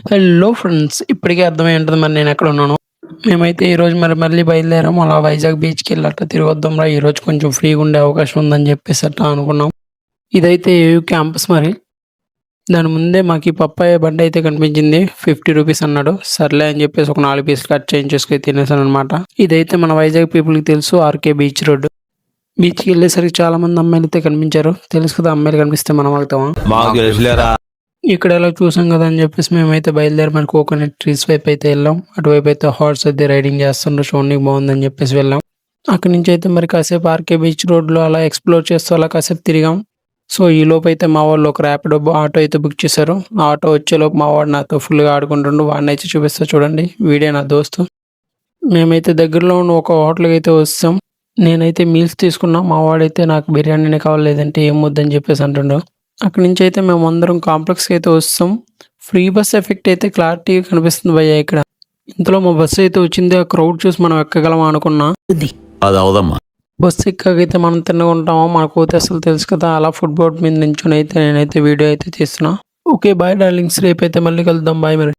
Hello friends! ఇప్పటికే అర్థమై ఉంటది మరి నేనెక్కడున్నానో. మేమైతే ఈరోజు మళ్ళీ బయలుదేరాం. అలా వైజాగ్ బీచ్‌కెళ్ళి అట్లా తిరిగొద్దాంరా ఈరోజు కొంచెం ఫ్రీగుండే అవకాశం ఉందని జెప్పేసి అట్లా అనుకున్నాం. ఇదైతే ఏయూ క్యాంపస్ మరి. దాని ముందే మాకీ పపాయ బండయితే కనిపించింది. రూ. 50 అన్నాడు. సర్లే అని జెప్పేసి ఒక 4 పీసులు కట్ చేయించేసుకొని తినేసాననమాట. ఇదైతే మన వైజాగ్ పీపుల్‌కి తెలుసు ఆర్‌కే బీచ్ రోడ్. బీచ్‌కెళ్ళేసరికి చాలా మంది అమ్మాయిలైతే కనిపించారు. తెలుసు కదా అమ్మాయిలు కనిపిస్తే మనం ఆగుతామా? మాకు తెలుసులేరా. ఇక్కడ ఎలా చూసాం కదా అని చెప్పేసి మేమైతే బయలుదేరి మరి కోకోనట్ ట్రీస్ వైపు అయితే వెళ్ళాం. అటువైపు అయితే హార్స్ అయితే రైడింగ్ చేస్తుండ్రు, చూడడానికి బాగుందని చెప్పేసి వెళ్ళాం. అక్కడి నుంచి అయితే మరి కాసేపు ఆర్కే బీచ్ రోడ్లో అలా ఎక్స్ప్లోర్ చేస్తూ అలా కాసేపు తిరిగాం. సో ఈ లోపు అయితే మా వాళ్ళు ఒక ర్యాపిడో ఆటో అయితే బుక్ చేశారు. ఆ ఆటో వచ్చేలోపు మా వాడు నాతో ఫుల్గా ఆడుకుంటుండు. వాడిని అయితే చూపిస్తా చూడండి, వీడే నా దోస్తు. మేమైతే దగ్గరలో ఉన్న ఒక హోటల్కి అయితే వస్తాం. నేనైతే మీల్స్ తీసుకున్నా. మా వాడైతే నాకు బిర్యానీనే కావాలి లేదంటే ఏం వద్దని చెప్పేసి అంటుండు. అక్కడి నుంచి అయితే మేము అందరం కాంప్లెక్స్కి అయితే వస్తాం. ఫ్రీ బస్ ఎఫెక్ట్ అయితే క్లారిటీగా కనిపిస్తుంది భయ్య ఇక్కడ. ఇంతలో మా బస్సు అయితే వచ్చింది. ఆ క్రౌడ్ చూసి మనం ఎక్కగలమా అనుకున్నా. అది అవదమ్మా. బస్సు ఎక్కాకైతే మనం తిన్నగా ఉంటామో మనకైతే అసలు తెలుసు కదా. అలా ఫుడ్ బోర్డ్ మీద నించుని అయితే నేనైతే వీడియో అయితే తీస్తున్నా. ఓకే బాయ్ డార్లింగ్స్, రేపు అయితే మళ్ళీ కలుద్దాం. బాయ్ మరి.